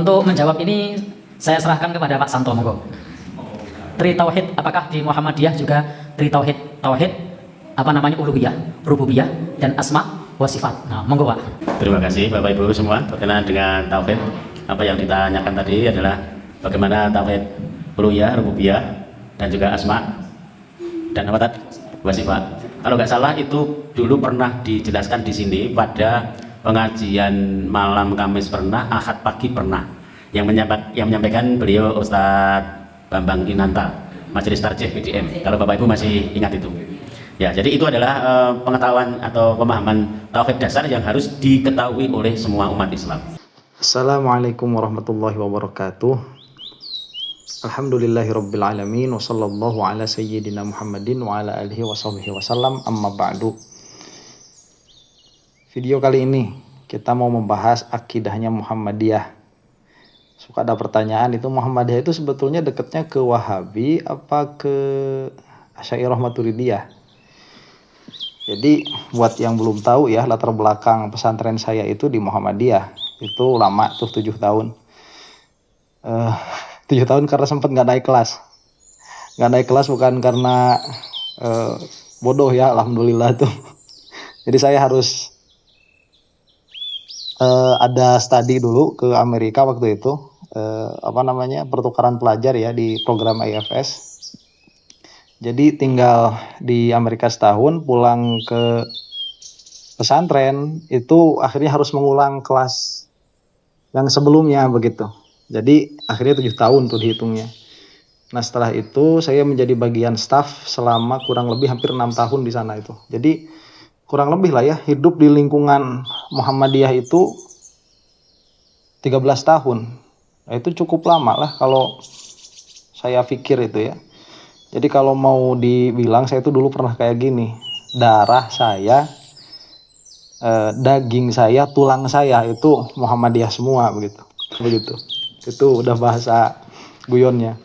Untuk menjawab ini saya serahkan kepada Pak Santo, monggo. Tri tauhid, apakah di Muhammadiyah juga tri tauhid? Tauhid apa namanya, uluhiyah, rububiyah, dan asma wa sifat. Nah, monggo Pak. Terima kasih Bapak Ibu semua. Berkenaan dengan tauhid, apa yang ditanyakan tadi adalah bagaimana tauhid uluhiyah, rububiyah, dan juga asma dan apa tadi? Wa sifat. Kalau nggak salah itu dulu pernah dijelaskan di sini pada pengajian malam Kamis pernah, Ahad pagi pernah. Yang menyampaikan beliau Ustadz Bambang Kinanta, Majelis Tarjih PDM. Kalau Bapak Ibu masih ingat itu. Ya, jadi itu adalah pengetahuan atau pemahaman tauhid dasar yang harus diketahui oleh semua umat Islam. Assalamualaikum warahmatullahi wabarakatuh. Alhamdulillahirabbil alamin wa sallallahu ala sayyidina Muhammadin wa ala alihi wa sahbihi wasallam, amma ba'du. Video kali ini kita mau membahas akidahnya Muhammadiyah. Suka ada pertanyaan, itu Muhammadiyah itu sebetulnya dekatnya ke Wahabi apa ke Asy'ariyah Maturidiyah? Jadi buat yang belum tahu ya, latar belakang pesantren saya itu di Muhammadiyah. Itu lama tuh 7 tahun. 7 tahun karena sempat nggak naik kelas. Nggak naik kelas bukan karena bodoh ya, alhamdulillah tuh. Jadi saya harus ada studi dulu ke Amerika waktu itu. Pertukaran pelajar ya di program IFS. Jadi tinggal di Amerika setahun, pulang ke pesantren itu akhirnya harus mengulang kelas yang sebelumnya begitu. Jadi akhirnya 7 tahun tuh dihitungnya. Nah setelah itu saya menjadi bagian staff selama kurang lebih hampir 6 tahun di sana itu. Jadi kurang lebih lah ya, hidup di lingkungan Muhammadiyah itu 13 tahun. Nah, itu cukup lama lah kalau saya pikir itu ya. Jadi kalau mau dibilang, saya itu dulu pernah kayak gini. Darah saya, daging saya, tulang saya itu Muhammadiyah semua begitu. Begitu. Itu udah bahasa guyonnya.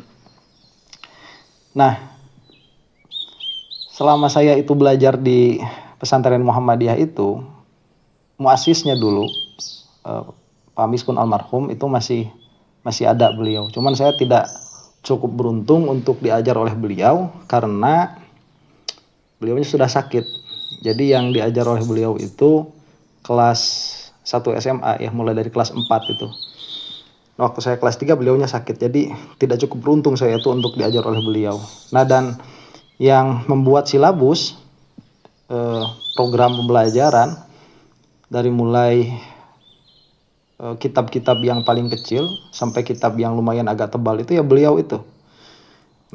Nah, selama saya itu belajar di pesantren Muhammadiyah itu, muasisnya dulu Pak Miskun almarhum itu masih ada beliau. Cuman saya tidak cukup beruntung untuk diajar oleh beliau karena beliaunya sudah sakit. Jadi yang diajar oleh beliau itu kelas 1 SMA ya, mulai dari kelas 4 itu. Waktu saya kelas 3 beliaunya sakit, jadi tidak cukup beruntung saya itu untuk diajar oleh beliau. Nah dan yang membuat silabus program pembelajaran dari mulai kitab-kitab yang paling kecil sampai kitab yang lumayan agak tebal itu ya beliau itu.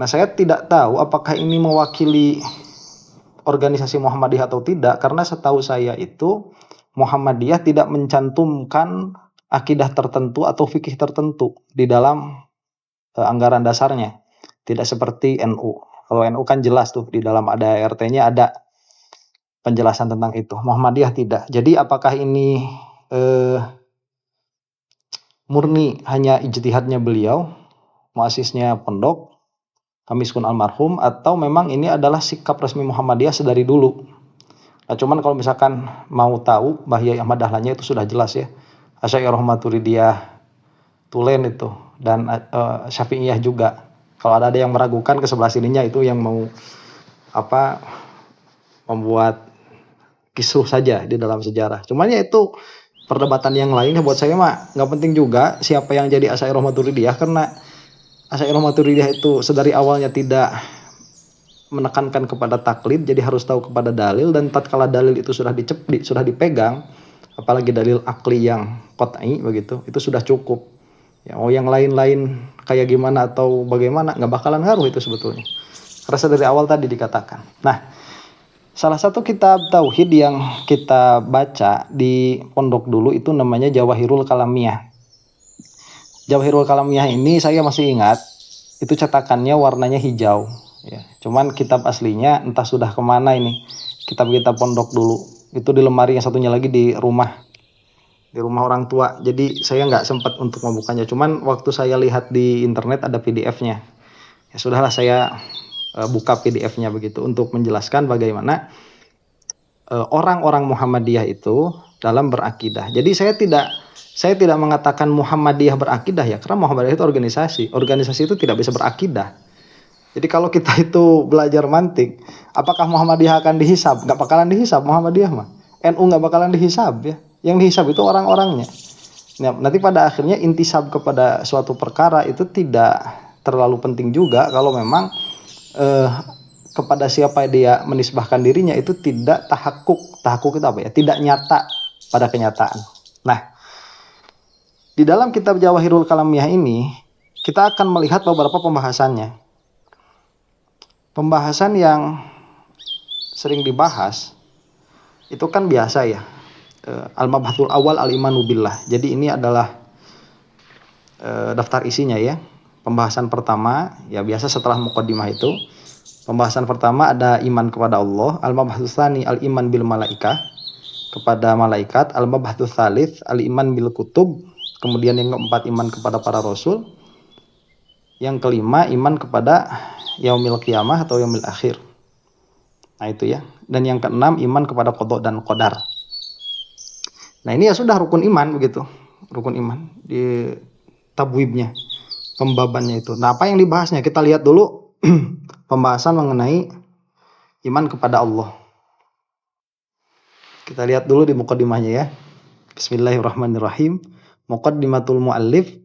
Nah saya tidak tahu apakah ini mewakili organisasi Muhammadiyah atau tidak, karena setahu saya itu Muhammadiyah tidak mencantumkan akidah tertentu atau fikih tertentu di dalam anggaran dasarnya. Tidak seperti NU. Kalau NU kan jelas tuh di dalam ada RT-nya ada penjelasan tentang itu. Muhammadiyah tidak. Jadi apakah ini murni hanya ijtihadnya beliau, muasisnya pondok Pak Miskun almarhum, atau memang ini adalah sikap resmi Muhammadiyah sedari dulu? Nah, cuman kalau misalkan mau tahu Bahya Ahmad Dahlanya itu sudah jelas ya. Asy'ariyah Maturidiyah Tulen itu dan Syafi'iyah juga. Kalau ada yang meragukan ke sebelah sininya itu yang mau membuat kisruh saja di dalam sejarah. Cuman ya itu perdebatan yang lainnya buat saya mah nggak penting juga siapa yang jadi Asy'ariyah Maturidiyah, karena Asy'ariyah Maturidiyah itu sedari awalnya tidak menekankan kepada taklid, jadi harus tahu kepada dalil, dan tatkala dalil itu sudah dipegang, apalagi dalil akli yang qat'i begitu, itu sudah cukup. Ya, mau yang lain-lain kayak gimana atau bagaimana nggak bakalan ngaruh itu sebetulnya. Karena dari awal tadi dikatakan. Nah, salah satu kitab tauhid yang kita baca di pondok dulu itu namanya Jawahirul Kalamiyah. Jawahirul Kalamiyah ini saya masih ingat, itu cetakannya warnanya hijau. Ya, cuman kitab aslinya entah sudah kemana ini. Kitab-kitab pondok dulu itu di lemari yang satunya lagi di rumah orang tua. Jadi saya nggak sempat untuk membukanya. Cuman waktu saya lihat di internet ada PDF-nya. Ya sudahlah saya buka PDF-nya begitu untuk menjelaskan bagaimana orang-orang Muhammadiyah itu dalam berakidah. Jadi saya tidak Saya tidak mengatakan Muhammadiyah berakidah ya, karena Muhammadiyah itu organisasi. Organisasi itu tidak bisa berakidah. Jadi kalau kita itu belajar mantik, apakah Muhammadiyah akan dihisab? Nggak bakalan dihisab Muhammadiyah mah. NU nggak bakalan dihisab ya. Yang dihisab itu orang-orangnya. Nah, nanti pada akhirnya intisab kepada suatu perkara itu tidak terlalu penting juga kalau memang kepada siapa dia menisbahkan dirinya itu tidak tahakkuk. Tahakkuk itu apa ya? Tidak nyata pada kenyataan. Nah, di dalam kitab Jawahirul Kalamiyah ini kita akan melihat beberapa pembahasannya. Pembahasan yang sering dibahas itu kan biasa ya. Al-Mabhathul Awal Al-Imanu Billah. Jadi ini adalah daftar isinya ya. Pembahasan pertama ya biasa setelah muqaddimah itu. Pembahasan pertama ada iman kepada Allah. Al-Mabhathul Tsani Al-Iman bil Malaikah, kepada malaikat. Al-Mabhathul Tsalits Al-Iman bil Kutub. Kemudian yang keempat iman kepada para rasul. Yang kelima iman kepada yaumil qiyamah atau yaumil akhir. Nah itu ya. Dan yang keenam iman kepada qada dan qadar. Nah ini ya sudah rukun iman begitu. Rukun iman di tabwibnya, pembabannya itu. Nah apa yang dibahasnya? Kita lihat dulu pembahasan mengenai iman kepada Allah. Kita lihat dulu di muqaddimahnya ya. Bismillahirrahmanirrahim. Muqaddimatul muallif.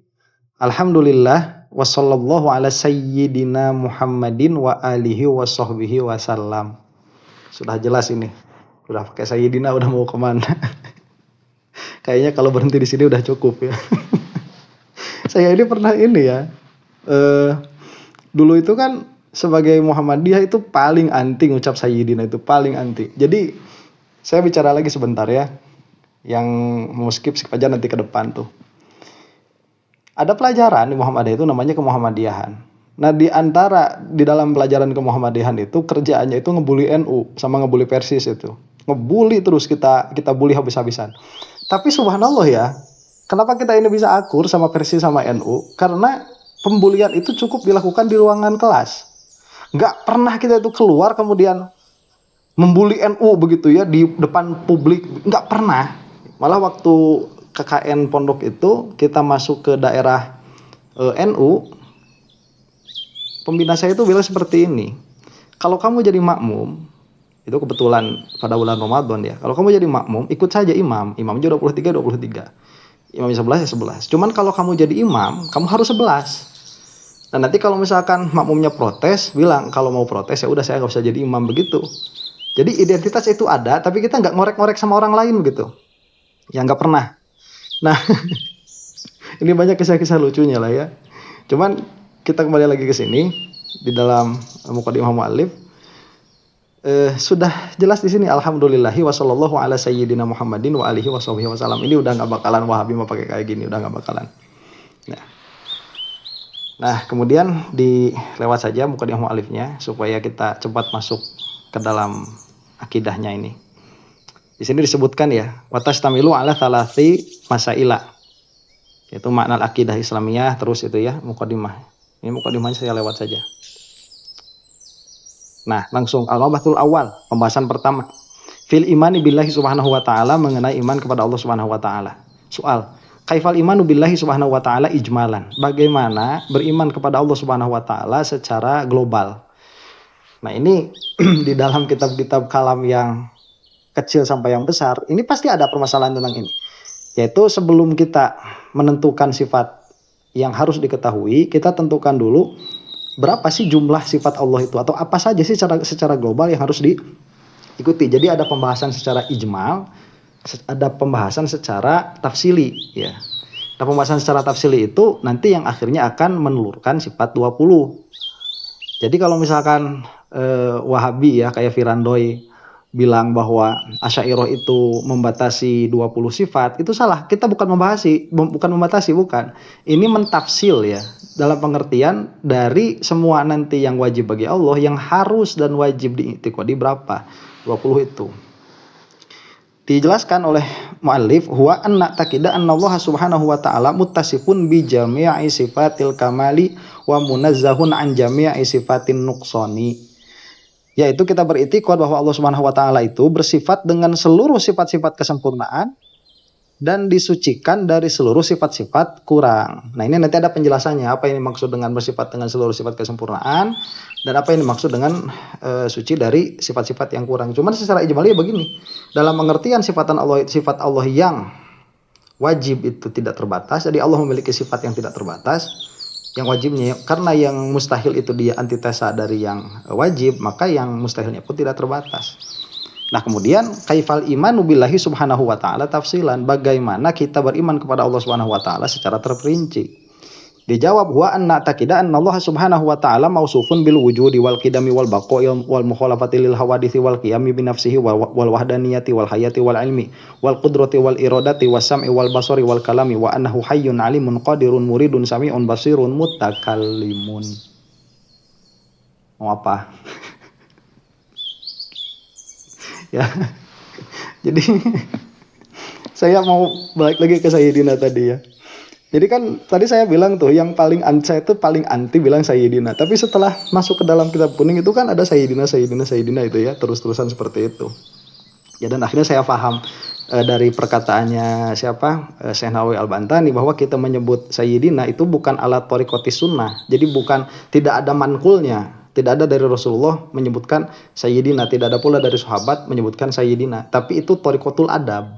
Alhamdulillah wa sallallahu ala sayyidina Muhammadin wa alihi wa sahbihi wa sallam. Sudah jelas ini. Udah pakai sayyidina udah mau kemana? Kayaknya kalau berhenti di sini udah cukup ya. Saya ini pernah ini ya. Dulu itu kan sebagai Muhammadiyah itu paling anti ngucap sayyidina, itu paling anti. Jadi saya bicara lagi sebentar ya. Yang mau skip aja nanti ke depan tuh. Ada pelajaran di Muhammadiyah itu namanya kemuhammadiyahan. Nah di dalam pelajaran kemuhammadiyahan itu kerjaannya itu ngebully NU sama ngebully Persis itu. Ngebully terus kita bully habis-habisan. Tapi subhanallah ya, kenapa kita ini bisa akur sama Persis sama NU? Karena pembulian itu cukup dilakukan di ruangan kelas. Nggak pernah kita itu keluar kemudian membuli NU begitu ya di depan publik. Nggak pernah. Malah waktu KKN Pondok itu kita masuk ke daerah NU, pembina saya itu bilang seperti ini. Kalau kamu jadi makmum, itu kebetulan pada bulan Ramadan ya. Kalau kamu jadi makmum, ikut saja imam. Imamnya 23. Imamnya 11 ya 11. Cuman kalau kamu jadi imam, kamu harus 11. Dan nanti kalau misalkan makmumnya protes, bilang kalau mau protes ya udah saya nggak usah jadi imam begitu. Jadi identitas itu ada, tapi kita nggak ngorek-ngorek sama orang lain gitu. Ya nggak pernah. Nah, ini banyak kisah-kisah lucunya lah ya. Cuman kita kembali lagi ke sini di dalam muqaddimah muallif. Sudah jelas di sini alhamdulillahi wasallallahu ala sayyidina Muhammadin wa alihi washabihi wasallam. Ini udah nggak bakalan Wahabi mau pakai kayak gini, udah nggak bakalan. Nah, kemudian dilewat saja muqaddimah muallifnya supaya kita cepat masuk ke dalam akidahnya ini. Di sini disebutkan ya, watastamilu ala thalathi masaila. Yaitu makna akidah Islamiyah, terus itu ya muqaddimah. Ini muqaddimahnya saya lewat saja. Nah, langsung al-mabhathul awal, pembahasan pertama. Fil imani billahi subhanahu wa ta'ala, mengenai iman kepada Allah subhanahu wa ta'ala. Soal, kaifal imanu billahi subhanahu wa ta'ala ijmalan. Bagaimana beriman kepada Allah subhanahu wa ta'ala secara global. Nah, ini di dalam kitab-kitab kalam yang kecil sampai yang besar, ini pasti ada permasalahan tentang ini. Yaitu sebelum kita menentukan sifat yang harus diketahui, kita tentukan dulu berapa sih jumlah sifat Allah itu, atau apa saja sih secara global yang harus diikuti. Jadi ada pembahasan secara ijmal, ada pembahasan secara tafsili ya. Nah, pembahasan secara tafsili itu nanti yang akhirnya akan menelurkan sifat 20. Jadi kalau misalkan Wahabi ya kayak Firandoi bilang bahwa Asy'ariyah itu membatasi 20 sifat, itu salah. Kita bukan membatasi, bukan. Ini mentafsil ya, dalam pengertian dari semua nanti yang wajib bagi Allah, yang harus dan wajib diiktikadi berapa? 20 itu. Dijelaskan oleh muallif, huwa anna taqida annallaha subhanahu wa ta'ala muttasifun bi jami'i sifatil kamali wa munazzahun an jami'i sifatin nuqsani. Yaitu kita beriktikad bahwa Allah Subhanahu wa taala itu bersifat dengan seluruh sifat-sifat kesempurnaan dan disucikan dari seluruh sifat-sifat kurang. Nah, ini nanti ada penjelasannya apa ini maksud dengan bersifat dengan seluruh sifat kesempurnaan dan apa ini maksud dengan suci dari sifat-sifat yang kurang. Cuman secara ijmali begini, dalam pengertian sifat Allah yang wajib itu tidak terbatas. Jadi Allah memiliki sifat yang tidak terbatas, yang wajibnya, karena yang mustahil itu dia antitesa dari yang wajib, maka yang mustahilnya pun tidak terbatas. Nah, kemudian kaifal imanu billahi subhanahu wa ta'ala tafsilan, bagaimana kita beriman kepada Allah subhanahu wa ta'ala secara terperinci. Dijawab, wa anna taqida anna Allah subhanahu wa ta'ala mausufun bil wujudi wal qidami wal baqa'i wal mukhalafati lil hawadithi wal qiyami bi nafsihi wal wahdaniyati wal hayati wal ilmi wal qudrati wal iradati was sam'i wal basari wal kalami wa annahu hayyun alimun qadirun muridun sami'un basirun mutakallimun. Mau apa? Ya. Jadi saya mau balik lagi ke Sayyidina tadi ya. Jadi kan tadi saya bilang tuh yang saya itu paling anti bilang Sayyidina. Tapi setelah masuk ke dalam kitab kuning itu kan ada Sayyidina itu ya, terus-terusan seperti itu. Ya, dan akhirnya saya paham dari perkataannya siapa? Syekh Nawawi Al-Bantani, bahwa kita menyebut Sayyidina itu bukan alat thariqati sunnah. Jadi tidak ada mankulnya. Tidak ada dari Rasulullah menyebutkan Sayyidina, tidak ada pula dari sahabat menyebutkan Sayyidina. Tapi itu thariqatul adab.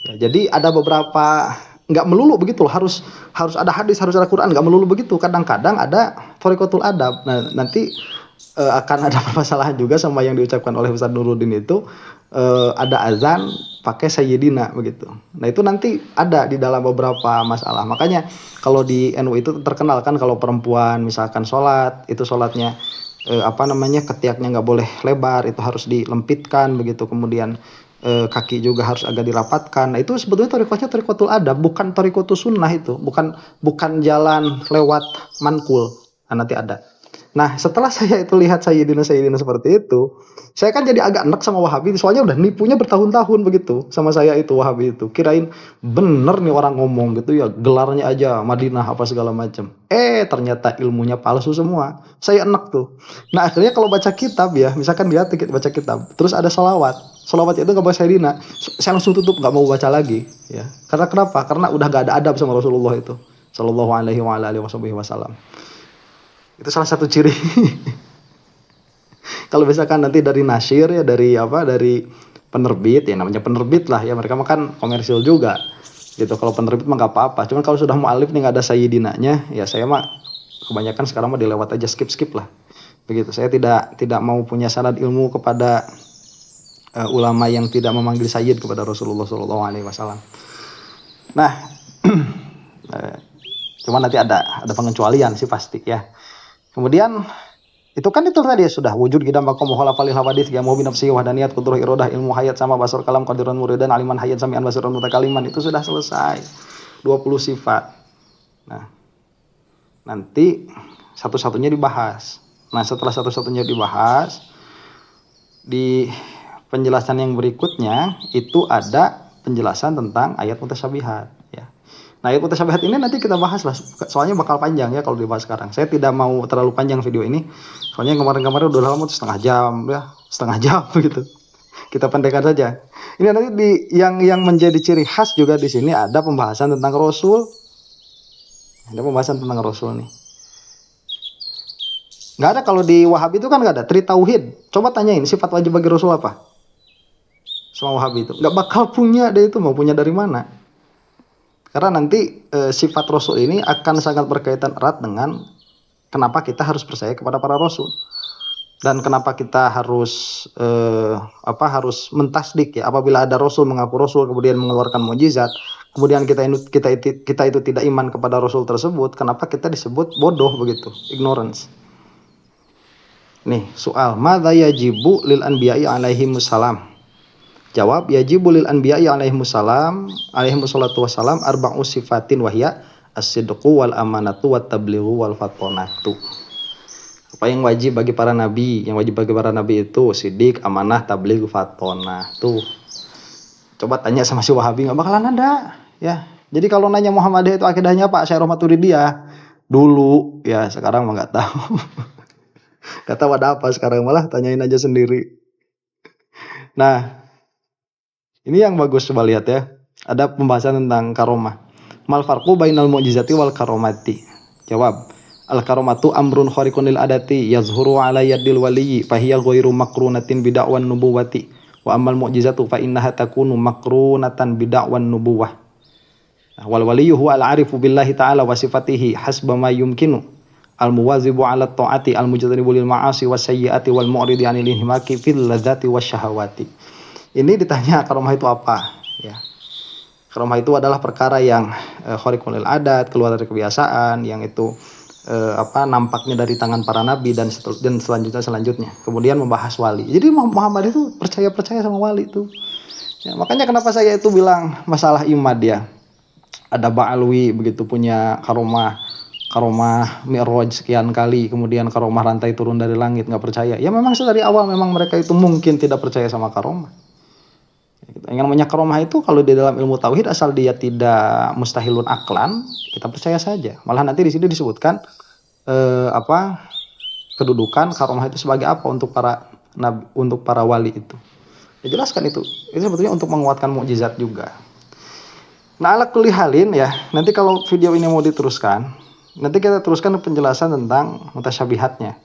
Ya, jadi ada beberapa, nggak melulu begitu loh, harus ada hadis, harus ada Quran, nggak melulu begitu. Kadang-kadang ada thariqatul adab. Nah, nanti akan ada permasalahan juga sama yang diucapkan oleh Ustaz Nuruddin itu, ada azan pakai Sayyidina begitu. Nah, itu nanti ada di dalam beberapa masalah. Makanya kalau di NU itu terkenal kan, kalau perempuan misalkan sholat, itu sholatnya ketiaknya nggak boleh lebar, itu harus dilempitkan begitu. Kemudian kaki juga harus agak dirapatkan. Nah, itu sebetulnya thariqatul adab, bukan thariqatus sunnah itu, bukan jalan lewat mankul. Nah, nanti ada. Nah, setelah saya itu lihat Sayyidina seperti itu, saya kan jadi agak enek sama Wahabi, soalnya udah nipunya bertahun-tahun begitu sama saya itu Wahabi itu. Kirain bener nih orang ngomong gitu ya, gelarnya aja Madinah apa segala macam. Ternyata ilmunya palsu semua. Saya enek tuh. Nah, akhirnya kalau baca kitab ya, misalkan dia baca kitab, terus ada sholawat itu nggak baca Sayyidina, saya langsung tutup, nggak mau baca lagi ya. Karena kenapa? Karena udah nggak ada adab sama Rasulullah itu sallallahu alaihi wasallam. Itu salah satu ciri. Kalau misalkan nanti dari nasyir ya, dari penerbit ya, namanya penerbit lah ya, mereka makan komersil juga gitu. Kalau penerbit mah nggak apa-apa. Cuman kalau sudah mu'alif nih nggak ada Sayyidinanya, ya saya mah kebanyakan sekarang mah dilewat aja, skip lah begitu. Saya tidak mau punya sanad ilmu kepada ulama yang tidak memanggil sayyid kepada Rasulullah SAW. Nah, cuman nanti ada pengecualian sih pasti ya. Kemudian itu tadi sudah wujud qidam maqam mukhalafal hawadits ya mau binafsi wahdaniyat qudrah iradah ilmu hayat sama basar kalam qadiran muridan aliman hayat samian basiran mutakaliman, itu sudah selesai 20 sifat. Nah, nanti satu-satunya dibahas. Nah, setelah satu-satunya dibahas, di penjelasan yang berikutnya itu ada penjelasan tentang ayat mutasyabihat ya. Nah, ayat mutasyabihat ini nanti kita bahas lah, soalnya bakal panjang ya kalau dibahas sekarang. Saya tidak mau terlalu panjang video ini, soalnya kemarin udah lama tuh setengah jam begitu. Kita pendekkan saja. Ini nanti yang menjadi ciri khas juga di sini ada pembahasan tentang Rasul. Ada pembahasan tentang Rasul nih. Nggak ada kalau di Wahabi itu kan nggak ada. Tri Tauhid. Coba tanyain sifat wajib bagi Rasul apa? Sama Wahabi itu nggak bakal punya deh, itu mau punya dari mana? Karena nanti sifat Rasul ini akan sangat berkaitan erat dengan kenapa kita harus percaya kepada para Rasul. Dan kenapa kita harus harus mentasdik ya, apabila ada Rasul mengaku Rasul kemudian mengeluarkan mukjizat, kemudian kita itu tidak iman kepada Rasul tersebut, kenapa kita disebut bodoh begitu, ignorance. Nih soal, madza yajibu lil anbiya'i alaihimussalam. Jawab, yajibu lil anbiya'i alaihimussalam alaihimussalatu wassalam arba'u sifatin wahya as-sidqu wal amanatu wat tablighu wal fatonatu. Apa yang wajib bagi para nabi? Yang wajib bagi para nabi itu sidik, amanah, tabligh, fatonah. Tuh. Coba tanya sama si Wahabi, nggak bakalan ada ya. Jadi kalau nanya Muhammadiyah itu akidahnya Pak Syekh Maturidiyah dulu ya, sekarang mah nggak tahu. Nggak tahu ada apa sekarang, malah tanyain aja sendiri. Nah, ini yang bagus, coba lihat ya. Ada pembahasan tentang karomah. Mal farqu bainal mu'jizati wal karomati? Jawab. Al karomatu amrun khariqun lil adati yazhuru ala yadil waliyyi fa hiya ghairu maqrunatin bid'awan nubuwati. Wa ammal mu'jizatu fa innaha takunu maqrunatan bid'awan nubuwah. Wal waliyyu huwa al arifu billahi ta'ala wa sifatihi hasba ma yumkinu. Al muwazibu ala ta'ati al mujtanibu lil ma'asi was sayyiati wal mu'ridi 'anil inhimaki fil ladzati wasyahawati. Ini ditanya karomah itu apa? Ya. Karomah itu adalah perkara yang khariqun lil adat, keluar dari kebiasaan, yang itu nampaknya dari tangan para nabi dan selanjutnya. Kemudian membahas wali. Jadi Muhammad itu percaya sama wali itu. Ya, makanya kenapa saya itu bilang masalah imad ya. Ada Ba'alwi begitu punya karomah Mi'raj sekian kali, kemudian karomah rantai turun dari langit, nggak percaya. Ya memang dari awal memang mereka itu mungkin tidak percaya sama karomah. Yang namanya karomah itu kalau di dalam ilmu tauhid asal dia tidak mustahilun aklan, kita percaya saja. Malah nanti di sini disebutkan kedudukan karomah itu sebagai apa untuk para nabi, untuk para wali itu. Dijelaskan itu. Itu sebetulnya untuk menguatkan mukjizat juga. Nah, ala kulli halin ya, nanti kalau video ini mau diteruskan, nanti kita teruskan penjelasan tentang mutasyabihatnya.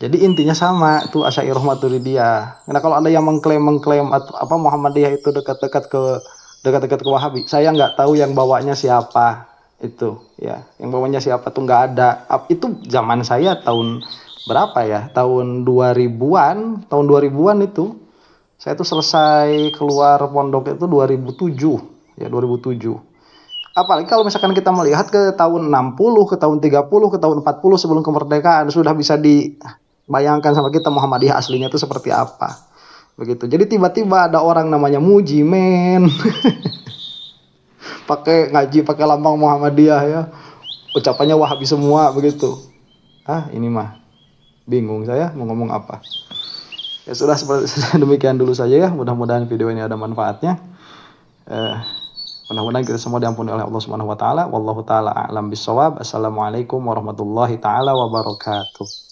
Jadi intinya sama itu Asy'ariyah Maturidiyah. Karena kalau ada yang mengklaim Muhammadiyah itu dekat-dekat ke Wahabi, saya nggak tahu yang bawanya siapa itu ya. Yang bawanya siapa tuh nggak ada. Itu zaman saya tahun berapa ya? Tahun 2000-an itu. Saya tuh selesai keluar pondok itu 2007 ya, 2007. Apalagi kalau misalkan kita melihat ke tahun 60, ke tahun 30, ke tahun 40 sebelum kemerdekaan sudah bisa dibayangkan sama kita Muhammadiyah aslinya itu seperti apa. Begitu. Jadi tiba-tiba ada orang namanya Mujimen. Pakai ngaji pakai lambang Muhammadiyah ya. Ucapannya Wahabi semua begitu. Ini mah bingung saya mau ngomong apa. Ya sudah demikian dulu saja ya. Mudah-mudahan video ini ada manfaatnya. Mudah-mudahan kita semua diampuni oleh Allah Subhanahu wa taala. Wallahu taala a'lam bissawab. Assalamualaikum warahmatullahi taala wabarakatuh.